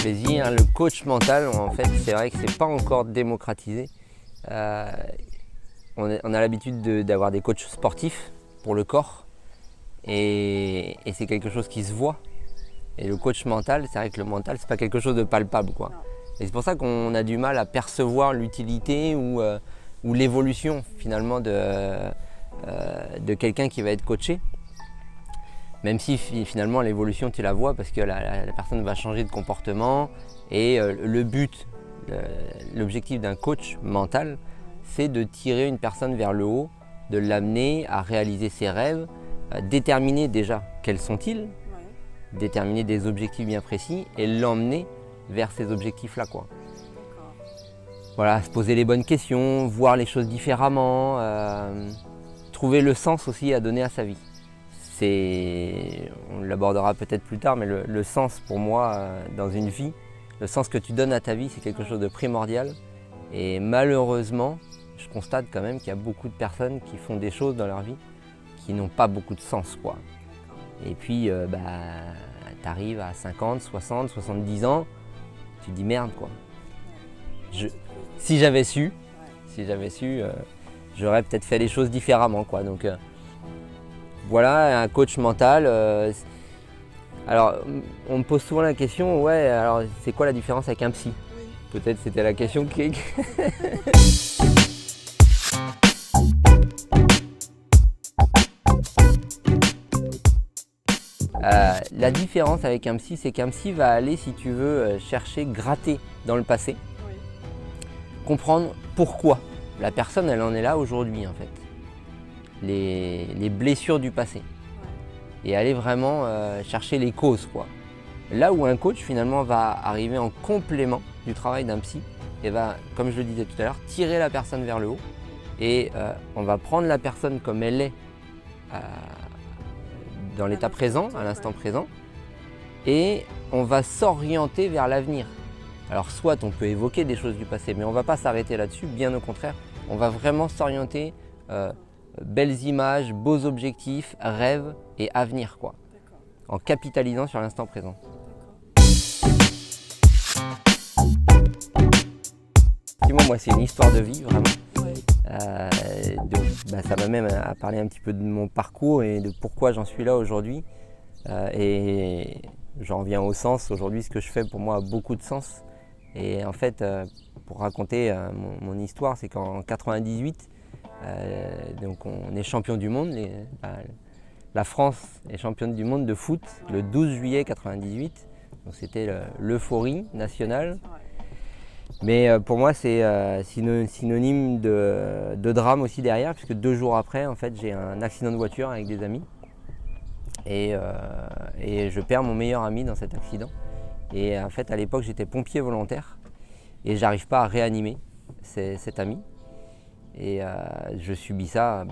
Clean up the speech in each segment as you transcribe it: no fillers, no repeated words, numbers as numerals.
plaisir. Le coach mental, en fait, c'est vrai que c'est pas encore démocratisé. On a l'habitude d'avoir des coachs sportifs pour le corps et c'est quelque chose qui se voit. Et le coach mental, c'est vrai que le mental, c'est pas quelque chose de palpable, quoi. Et c'est pour ça qu'on a du mal à percevoir l'utilité ou l'évolution finalement de quelqu'un qui va être coaché. Même si finalement l'évolution tu la vois parce que la personne va changer de comportement et le but, l'objectif d'un coach mental, c'est de tirer une personne vers le haut, de l'amener à réaliser ses rêves, déterminer déjà quels sont-ils, déterminer des objectifs bien précis et l'emmener vers ces objectifs-là, quoi. Voilà, se poser les bonnes questions, voir les choses différemment, trouver le sens aussi à donner à sa vie. On l'abordera peut-être plus tard, mais le sens pour moi dans une vie, le sens que tu donnes à ta vie, c'est quelque chose de primordial. Et malheureusement, je constate quand même qu'il y a beaucoup de personnes qui font des choses dans leur vie qui n'ont pas beaucoup de sens, quoi. Et puis, tu arrives à 50, 60, 70 ans, tu te dis merde, quoi. Si j'avais su, j'aurais peut-être fait les choses différemment, quoi. Donc, voilà, un coach mental. Alors, on me pose souvent la question, ouais, alors c'est quoi la différence avec un psy? Peut-être c'était la question qui... La différence avec un psy, c'est qu'un psy va aller, si tu veux, chercher, gratter dans le passé, comprendre pourquoi la personne, elle en est là aujourd'hui, en fait. Les blessures du passé et aller vraiment chercher les causes, quoi. Là où un coach finalement va arriver en complément du travail d'un psy et va, comme je le disais tout à l'heure, tirer la personne vers le haut et on va prendre la personne comme elle est dans l'état présent, à l'instant présent, et on va s'orienter vers l'avenir. Alors soit on peut évoquer des choses du passé, mais on ne va pas s'arrêter là-dessus, bien au contraire, on va vraiment s'orienter belles images, beaux objectifs, rêves et avenir, quoi. En capitalisant sur l'instant présent. Effectivement, moi, c'est une histoire de vie, vraiment. Donc, ça m'amène à parler un petit peu de mon parcours et de pourquoi j'en suis là aujourd'hui. Et j'en viens au sens. Aujourd'hui, ce que je fais pour moi a beaucoup de sens. Et en fait, pour raconter mon histoire, c'est qu'en 98, donc on est champion du monde. La France est championne du monde de foot le 12 juillet 98. Donc c'était l'euphorie nationale. Mais pour moi, c'est synonyme de drame aussi derrière, puisque 2 jours après, en fait, j'ai un accident de voiture avec des amis. Et je perds mon meilleur ami dans cet accident. Et en fait, à l'époque, j'étais pompier volontaire et j'arrive pas à réanimer cet ami. Et je subis ça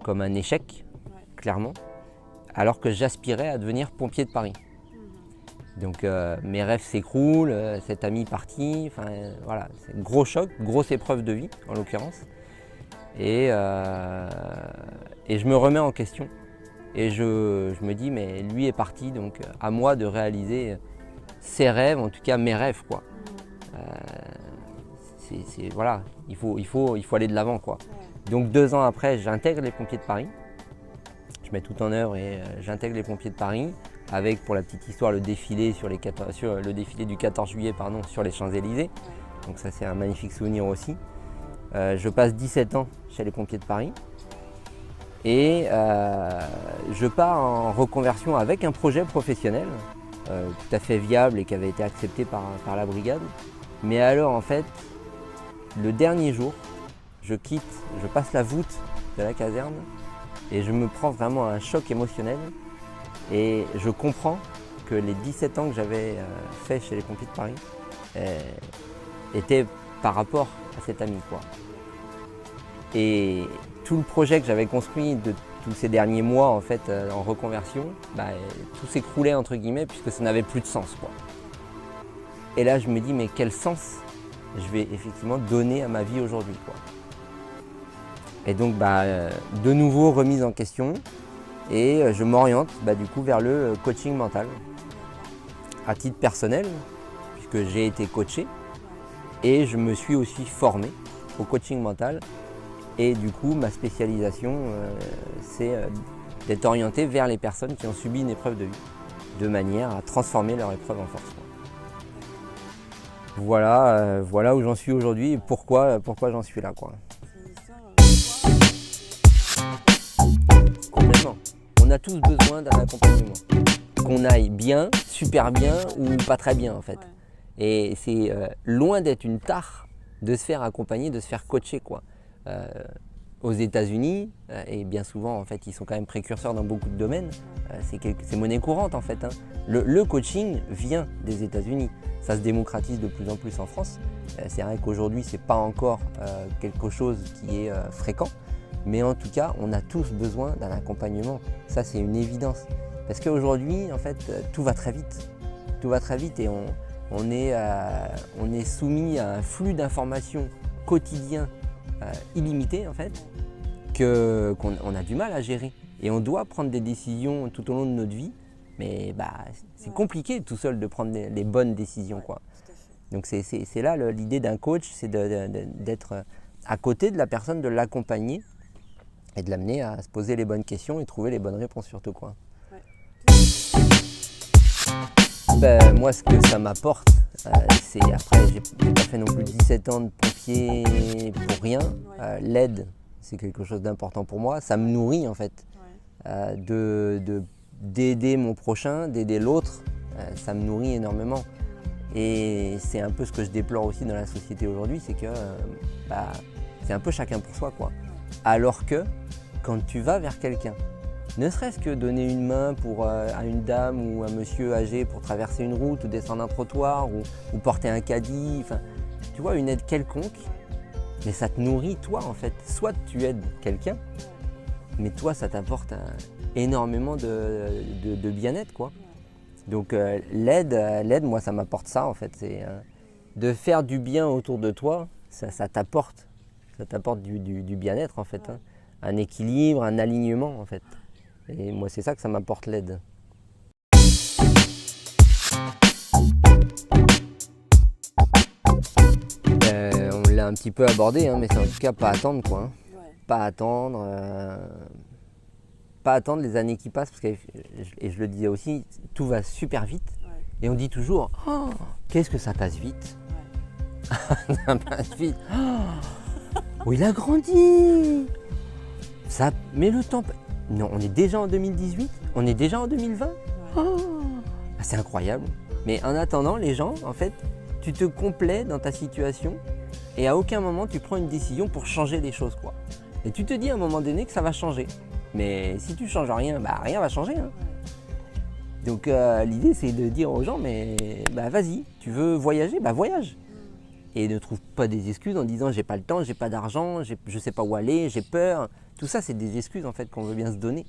comme un échec, clairement, alors que j'aspirais à devenir pompier de Paris. Donc mes rêves s'écroulent, cet ami parti, enfin voilà, c'est un gros choc, grosse épreuve de vie en l'occurrence. Et je me remets en question et je me dis mais lui est parti, donc à moi de réaliser ses rêves, en tout cas mes rêves, quoi. Voilà, il faut aller de l'avant, quoi. Donc 2 ans après, j'intègre les pompiers de Paris. Je mets tout en œuvre et j'intègre les pompiers de Paris avec, pour la petite histoire, le défilé du 14 juillet sur les Champs-Élysées. Donc ça, c'est un magnifique souvenir aussi. Je passe 17 ans chez les pompiers de Paris et je pars en reconversion avec un projet professionnel tout à fait viable et qui avait été accepté par la brigade. Mais alors, en fait, le dernier jour, je passe la voûte de la caserne et je me prends vraiment un choc émotionnel et je comprends que les 17 ans que j'avais fait chez les pompiers de Paris étaient par rapport à cet ami, quoi. Et tout le projet que j'avais construit de tous ces derniers mois en fait en reconversion, tout s'écroulait entre guillemets puisque ça n'avait plus de sens, quoi. Et là je me dis mais quel sens je vais effectivement donner à ma vie aujourd'hui, quoi. Et donc de nouveau remise en question et je m'oriente du coup vers le coaching mental à titre personnel, puisque que j'ai été coaché et je me suis aussi formé au coaching mental. Et du coup, ma spécialisation, c'est d'être orienté vers les personnes qui ont subi une épreuve de vie, de manière à transformer leur épreuve en force. Voilà, voilà où j'en suis aujourd'hui et pourquoi j'en suis là, quoi. Complètement. On a tous besoin d'un accompagnement. Qu'on aille bien, super bien ou pas très bien en fait. Et c'est loin d'être une tare de se faire accompagner, de se faire coacher, quoi. Aux États-Unis, et bien souvent en fait ils sont quand même précurseurs dans beaucoup de domaines, c'est monnaie courante en fait. Le coaching vient des États-Unis, ça se démocratise de plus en plus en France. C'est vrai qu'aujourd'hui c'est pas encore quelque chose qui est fréquent, mais en tout cas on a tous besoin d'un accompagnement, ça c'est une évidence. Parce qu'aujourd'hui en fait tout va très vite et on est soumis à un flux d'informations quotidien illimité en fait, qu'on a du mal à gérer. Et on doit prendre des décisions tout au long de notre vie, mais c'est compliqué tout seul de prendre les bonnes décisions, quoi. Donc c'est là l'idée d'un coach, c'est d'être à côté de la personne, de l'accompagner et de l'amener à se poser les bonnes questions et trouver les bonnes réponses surtout, quoi. Moi ce que ça m'apporte, c'est après j'ai pas fait non plus 17 ans de pompier pour rien. L'aide, c'est quelque chose d'important pour moi, ça me nourrit en fait. D'aider mon prochain, d'aider l'autre, ça me nourrit énormément. Et c'est un peu ce que je déplore aussi dans la société aujourd'hui, c'est que c'est un peu chacun pour soi, quoi. Alors que quand tu vas vers quelqu'un, ne serait-ce que donner une main à une dame ou un monsieur âgé pour traverser une route ou descendre un trottoir ou porter un caddie, enfin, tu vois, une aide quelconque, mais ça te nourrit toi en fait. Soit tu aides quelqu'un, mais toi ça t'apporte énormément de bien-être, quoi. Donc l'aide, moi ça m'apporte ça en fait. C'est de faire du bien autour de toi, ça t'apporte du bien-être en fait. Un équilibre, un alignement en fait. Et moi c'est ça que ça m'apporte, l'aide. On l'a un petit peu abordé, mais c'est en tout cas pas attendre, quoi. Pas attendre. Pas attendre les années qui passent, parce que, et je le disais aussi, tout va super vite. Et on dit toujours, oh, qu'est-ce que ça passe vite. Ça passe vite. Oh, il a grandi. Mais le temps... Non, on est déjà en 2018, on est déjà en 2020. Oh, c'est incroyable. Mais en attendant, les gens, en fait, tu te complais dans ta situation et à aucun moment tu prends une décision pour changer les choses, quoi. Et tu te dis à un moment donné que ça va changer. Mais si tu changes rien, rien va changer. Donc l'idée c'est de dire aux gens, mais vas-y, tu veux voyager, voyage. Et ne trouve pas des excuses en disant j'ai pas le temps, j'ai pas d'argent, je sais pas où aller, j'ai peur. Tout ça c'est des excuses en fait qu'on veut bien se donner.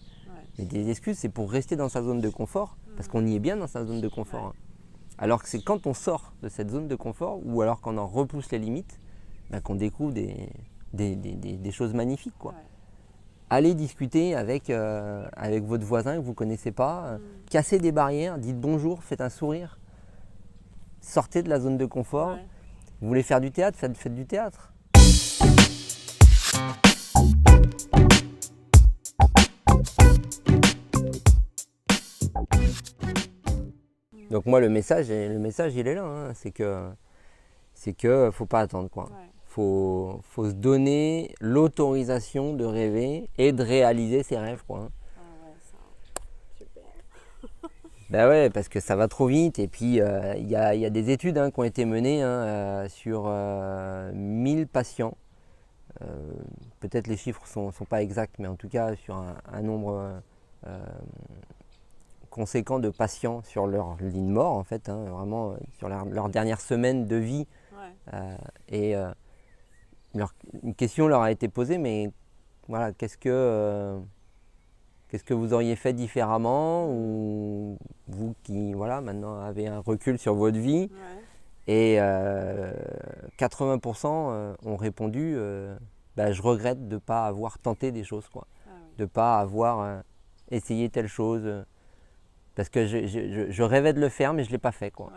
Mais des excuses c'est pour rester dans sa zone de confort, parce qu'on y est bien dans sa zone de confort. Alors que c'est quand on sort de cette zone de confort, ou alors qu'on en repousse les limites, qu'on découvre des choses magnifiques, quoi. Allez discuter avec votre voisin que vous ne connaissez pas, cassez des barrières, dites bonjour, faites un sourire, sortez de la zone de confort. Vous voulez faire du théâtre, faites du théâtre. Donc moi le message il est là, c'est que faut pas attendre, quoi. Faut se donner l'autorisation de rêver et de réaliser ses rêves, quoi. Super. Ouais, parce que ça va trop vite. Et puis il y a des études qui ont été menées sur 1000 patients. Peut-être les chiffres sont pas exacts, mais en tout cas sur un nombre conséquent de patients sur leur lit de mort, en fait, vraiment sur leur dernière semaine de vie. Une question leur a été posée, mais voilà, qu'est-ce que vous auriez fait différemment, ou vous qui maintenant avez un recul sur votre vie, et 80% ont répondu je regrette de ne pas avoir tenté des choses, quoi. De ne pas avoir essayé telle chose, parce que je rêvais de le faire mais je ne l'ai pas fait, quoi.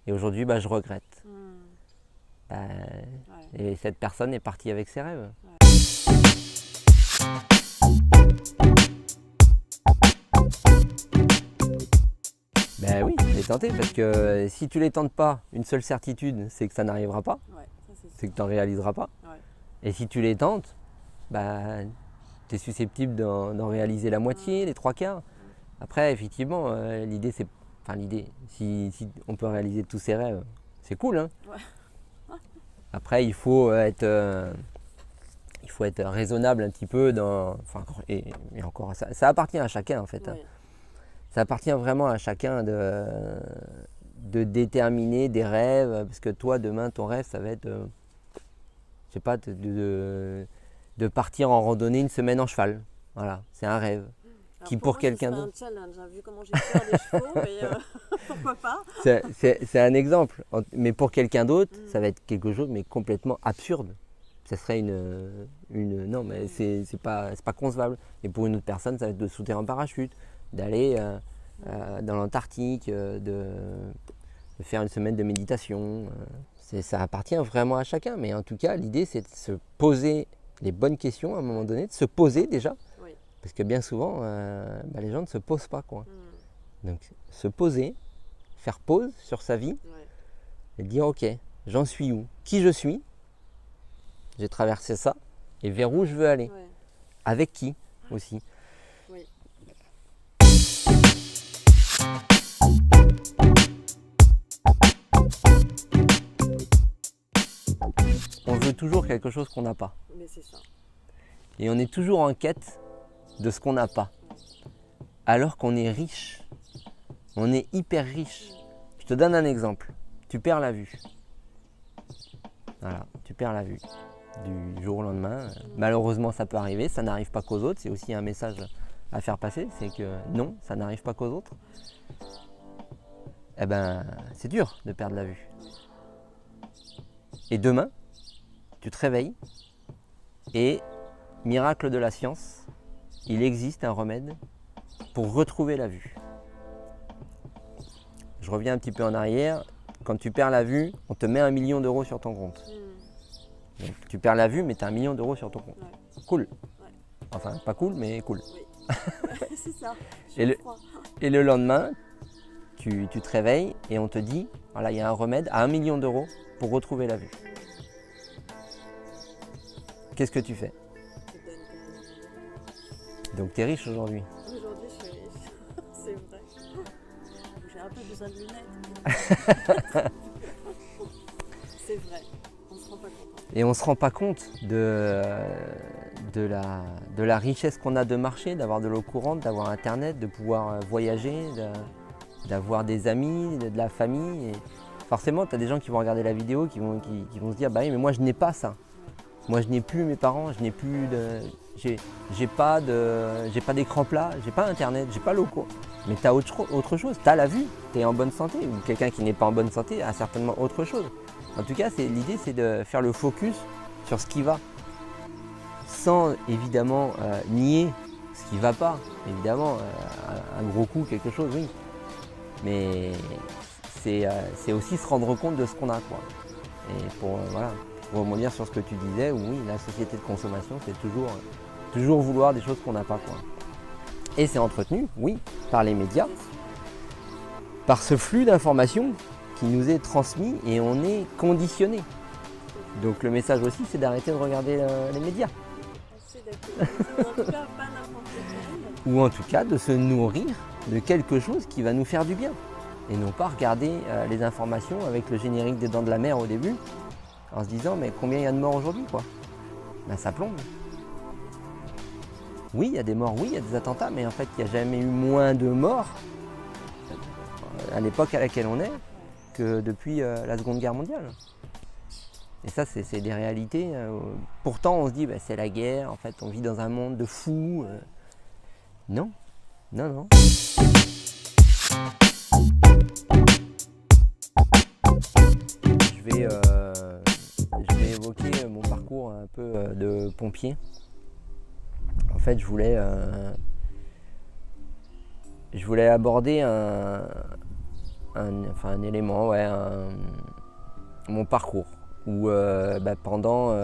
Et aujourd'hui, bah, je regrette. Bah, Ouais. et cette personne est partie avec ses rêves. Ben oui, les tenter, parce que si tu les tentes pas, une seule certitude, c'est que ça n'arrivera pas, Ouais, ça c'est c'est sûr. que tu n'en réaliseras pas. Ouais. Et si tu les tentes, bah, tu es susceptible d'en réaliser la moitié, les trois quarts. Après, effectivement, l'idée, c'est. Enfin, l'idée, si on peut réaliser tous ses rêves, c'est cool, hein. Ouais. Après, il faut être raisonnable un petit peu dans. Enfin, et encore, ça appartient à chacun, en fait, hein. Ouais. Ça appartient vraiment à chacun de déterminer des rêves, parce que toi, demain, ton rêve, ça va être, je sais pas, de partir en randonnée une semaine en cheval. Voilà, c'est un rêve. Alors Qui pour pour moi, ce quelqu'un serait un d'autre, challenge, hein, vu comment j'ai peur des chevaux, mais pourquoi pas. c'est un exemple. Mais pour quelqu'un d'autre, ça va être quelque chose mais complètement absurde. Ça serait non, mais c'est pas concevable. Et pour une autre personne, ça va être de sauter en parachute, d'aller dans l'Antarctique, de faire une semaine de méditation. Ça appartient vraiment à chacun. Mais en tout cas, l'idée, c'est de se poser les bonnes questions à un moment donné, de se poser déjà. Oui. Parce que bien souvent, les gens ne se posent pas, quoi. Mm. Donc, se poser, faire pause sur sa vie Ouais. et dire ok, j'en suis où, qui je suis, j'ai traversé ça et vers où je veux aller, Ouais. avec qui aussi. Oui. On veut toujours quelque chose qu'on n'a pas Mais c'est ça. et on est toujours en quête de ce qu'on n'a pas, alors qu'on est riche, on est hyper riche. Je te donne un exemple, tu perds la vue. Voilà, tu perds la vue du jour au lendemain. Malheureusement, ça peut arriver, ça n'arrive pas qu'aux autres. C'est aussi un message à faire passer, c'est que non, ça n'arrive pas qu'aux autres. Eh ben, c'est dur de perdre la vue. Et demain, tu te réveilles et, miracle de la science, il existe un remède pour retrouver la vue. Je reviens un petit peu en arrière. Quand tu perds la vue, on te met 1 million d'euros sur ton compte. Donc, tu perds la vue, mais tu as 1 million d'euros sur ton compte. Ouais. Cool. Ouais. Enfin, pas cool, mais cool. Oui. C'est ça. Et le lendemain, tu te réveilles et on te dit, voilà, il y a un remède à 1 million d'euros pour retrouver la vue. Qu'est-ce que tu fais? Donc, tu es riche aujourd'hui. Aujourd'hui, je suis riche. C'est vrai. J'ai un peu besoin de lunettes. C'est vrai. On se rend pas compte. Et on ne se rend pas compte de la richesse qu'on a de marcher, d'avoir de l'eau courante, d'avoir Internet, de pouvoir voyager, d'avoir des amis, de la famille. Et forcément, tu as des gens qui vont regarder la vidéo, qui vont se dire, bah oui, mais moi je n'ai pas ça. Moi je n'ai plus mes parents, je n'ai plus j'ai pas d'écran plat, j'ai pas Internet, j'ai pas l'eau courante. Mais tu as autre chose, tu as la vue, tu es en bonne santé. Ou quelqu'un qui n'est pas en bonne santé a certainement autre chose. En tout cas, l'idée, c'est de faire le focus sur ce qui va, sans évidemment nier ce qui ne va pas. Évidemment, un gros coup, quelque chose, oui. Mais c'est aussi se rendre compte de ce qu'on a, quoi. Et pour rebondir sur ce que tu disais, oui, la société de consommation, c'est toujours vouloir des choses qu'on n'a pas, quoi. Et c'est entretenu, oui, par les médias, par ce flux d'informations qui nous est transmis et on est conditionné. Donc le message aussi, c'est d'arrêter de regarder les médias. C'est d'accord. En tout cas, pas n'importe lequel. Ou en tout cas de se nourrir de quelque chose qui va nous faire du bien. Et non pas regarder les informations avec le générique des Dents de la Mer au début, en se disant mais combien il y a de morts aujourd'hui, quoi. Ben ça plombe. Oui, il y a des morts, oui, il y a des attentats, mais en fait, il n'y a jamais eu moins de morts à l'époque à laquelle on est que depuis la Seconde Guerre mondiale. Et ça, c'est des réalités. Pourtant, on se dit, c'est la guerre, en fait, on vit dans un monde de fous. Non, non, non. Je vais évoquer mon parcours un peu de pompier. En fait, je voulais aborder un élément, ouais, mon parcours. Où pendant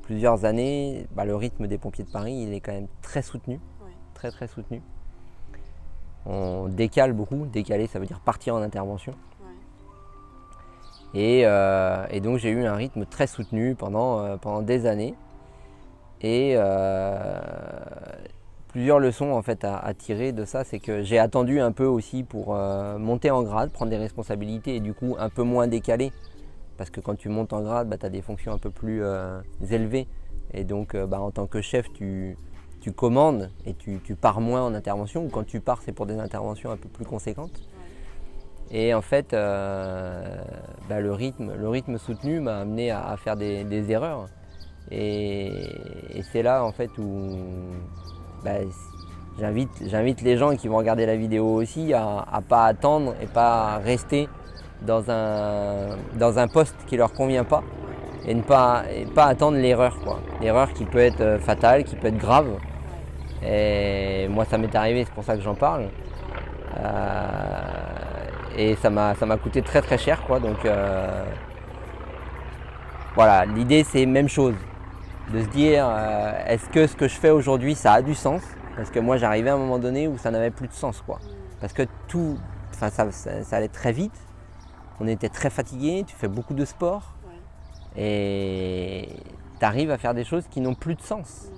plusieurs années, le rythme des pompiers de Paris, il est quand même très soutenu, très très soutenu. On décale beaucoup, décaler ça veut dire partir en intervention. Et donc j'ai eu un rythme très soutenu pendant des années. Et plusieurs leçons en fait à tirer de ça, c'est que j'ai attendu un peu aussi pour monter en grade, prendre des responsabilités et du coup un peu moins décalé. Parce que quand tu montes en grade, tu as des fonctions un peu plus élevées. Et donc en tant que chef, tu commandes et tu pars moins en intervention. Ou quand tu pars, c'est pour des interventions un peu plus conséquentes. Et en fait, le rythme soutenu m'a amené à faire des erreurs. Et c'est là en fait où j'invite les gens qui vont regarder la vidéo aussi à pas attendre et pas rester dans un poste qui leur convient pas et ne pas attendre l'erreur, quoi. L'erreur qui peut être fatale, qui peut être grave. Et moi ça m'est arrivé, c'est pour ça que j'en parle. Et ça m'a coûté très très cher, quoi. Donc voilà, l'idée c'est même chose. De se dire est-ce que ce que je fais aujourd'hui ça a du sens? Parce que moi j'arrivais à un moment donné où ça n'avait plus de sens, quoi. Parce que ça allait très vite, on était très fatigués, tu fais beaucoup de sport et tu arrives à faire des choses qui n'ont plus de sens.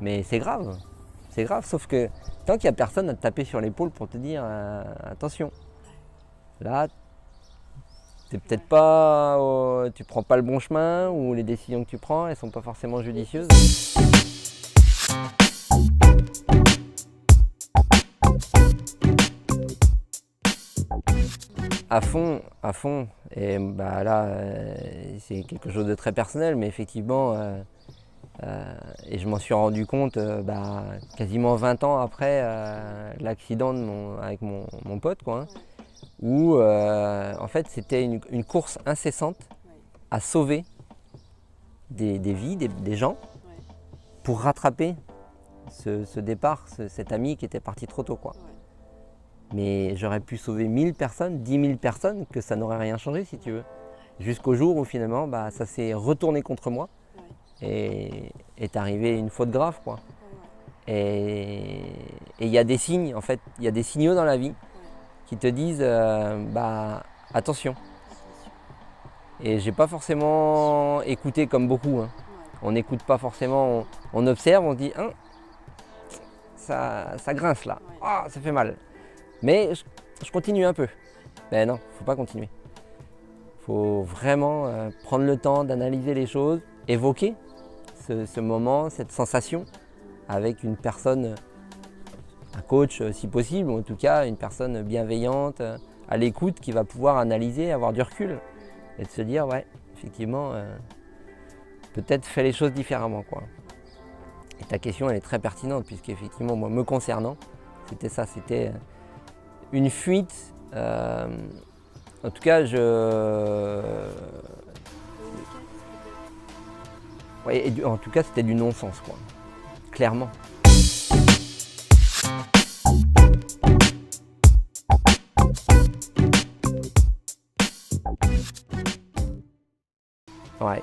Mais c'est grave, sauf que tant qu'il n'y a personne à te taper sur l'épaule pour te dire attention, là c'est peut-être pas, tu prends pas le bon chemin ou les décisions que tu prends, elles sont pas forcément judicieuses. À fond. Et là, c'est quelque chose de très personnel, mais effectivement, et je m'en suis rendu compte quasiment 20 ans après l'accident avec mon pote, quoi. Hein. Où en fait c'était une course incessante à sauver des vies, des gens, pour rattraper ce départ, cet ami qui était parti trop tôt, quoi. Mais j'aurais pu sauver 1000 personnes, 10 000 personnes, que ça n'aurait rien changé si tu veux. Jusqu'au jour où finalement ça s'est retourné contre moi et est arrivé une faute grave, quoi. Et il y a des signes, en fait, il y a des signaux dans la vie qui te disent attention. Et j'ai pas forcément écouté comme beaucoup. Hein. On n'écoute pas forcément, on observe, on se dit ça grince là, ça fait mal. Mais je continue un peu. Mais non, faut pas continuer. Faut vraiment prendre le temps d'analyser les choses, évoquer ce moment, cette sensation avec une personne, un coach si possible, ou en tout cas une personne bienveillante, à l'écoute, qui va pouvoir analyser, avoir du recul et de se dire effectivement, peut-être fais les choses différemment, quoi. Et ta question elle est très pertinente puisqu'effectivement moi me concernant, c'était ça, c'était une fuite. En tout cas en tout cas c'était du non-sens, quoi. Clairement.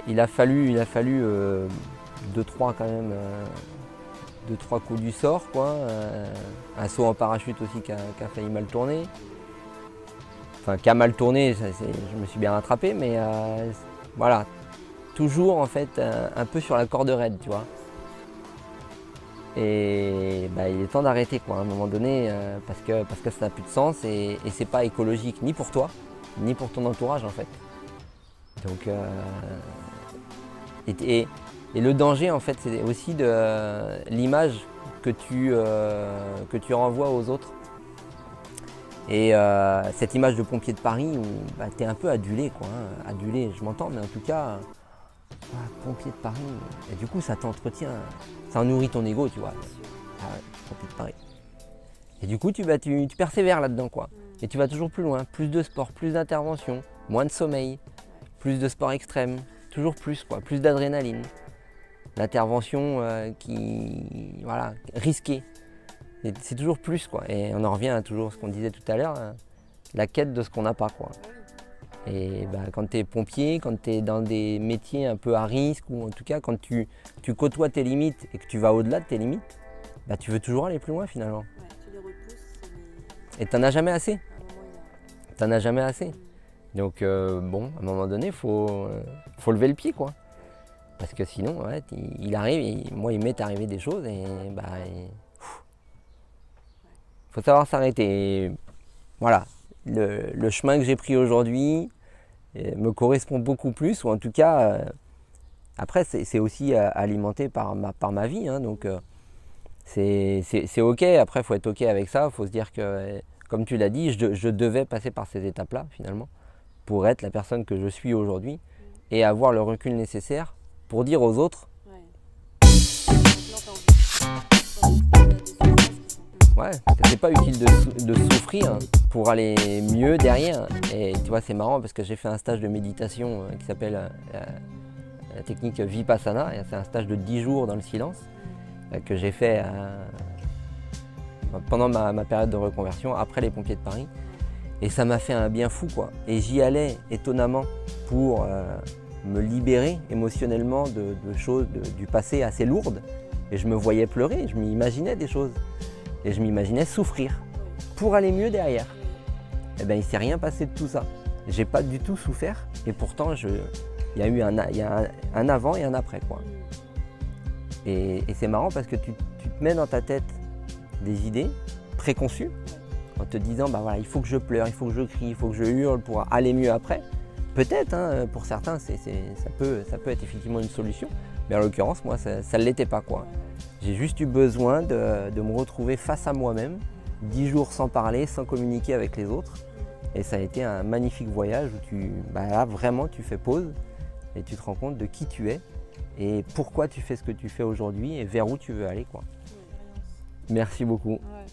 Il a fallu 2-3 quand même, 2-3 coups du sort, quoi. Un saut en parachute aussi qui a failli mal tourner. Enfin, qui a mal tourné, je me suis bien rattrapé, mais voilà. Toujours en fait un peu sur la corde raide, tu vois. Et il est temps d'arrêter, quoi, à un moment donné, parce que ça n'a plus de sens et c'est pas écologique ni pour toi, ni pour ton entourage, en fait. Donc, et le danger, en fait, c'est aussi de l'image que tu renvoies aux autres. Et cette image de pompier de Paris où tu es un peu adulé, quoi. Hein. Adulé, je m'entends, mais en tout cas, pompier de Paris. Et du coup, ça t'entretient, ça nourrit ton ego, tu vois. Pompier de Paris. Et du coup, tu persévères là-dedans, quoi. Et tu vas toujours plus loin, plus de sport, plus d'intervention, moins de sommeil, plus de sport extrême, toujours plus, quoi, plus d'adrénaline. L'intervention risquée. Et c'est toujours plus, quoi. Et on en revient à toujours ce qu'on disait tout à l'heure, la quête de ce qu'on n'a pas, quoi. Et bah, quand tu es pompier, quand tu es dans des métiers un peu à risque, ou en tout cas quand tu côtoies tes limites et que tu vas au-delà de tes limites, bah, tu veux toujours aller plus loin finalement. Ouais, tu les repousses, Et t'en as jamais assez. à un moment, T'en as jamais assez. Donc bon, à un moment donné, faut lever le pied, quoi. Parce que sinon, ouais, il arrive, moi il m'est arrivé des choses et bah, faut savoir s'arrêter. Et voilà, le chemin que j'ai pris aujourd'hui me correspond beaucoup plus, ou en tout cas, après c'est aussi alimenté par ma vie, hein, donc c'est ok. Après, il faut être ok avec ça, il faut se dire que, comme tu l'as dit, je devais passer par ces étapes-là finalement pour être la personne que je suis aujourd'hui et avoir le recul nécessaire pour dire aux autres, ouais. Donc là, t'as envie des souffrances qui sont ouais, que c'est pas utile de souffrir pour aller mieux derrière. Et tu vois, c'est marrant parce que j'ai fait un stage de méditation qui s'appelle la technique Vipassana. Et c'est un stage de 10 jours dans le silence que j'ai fait pendant ma période de reconversion, après les pompiers de Paris. Et ça m'a fait un bien fou, quoi. Et j'y allais étonnamment pour me libérer émotionnellement de choses du passé assez lourdes. Et je me voyais pleurer, je m'imaginais des choses. Et je m'imaginais souffrir pour aller mieux derrière. Et bien, il ne s'est rien passé de tout ça. J'ai pas du tout souffert. Et pourtant, il y a eu un avant et un après, quoi. Et c'est marrant parce que tu te mets dans ta tête des idées préconçues en te disant, bah voilà, il faut que je pleure, il faut que je crie, il faut que je hurle pour aller mieux après. Peut-être, hein, pour certains, ça peut être effectivement une solution. Mais en l'occurrence, moi, ça ne l'était pas, quoi. J'ai juste eu besoin de me retrouver face à moi-même, 10 jours sans parler, sans communiquer avec les autres. Et ça a été un magnifique voyage où là, vraiment, tu fais pause et tu te rends compte de qui tu es et pourquoi tu fais ce que tu fais aujourd'hui et vers où tu veux aller, quoi. Merci beaucoup. Ouais.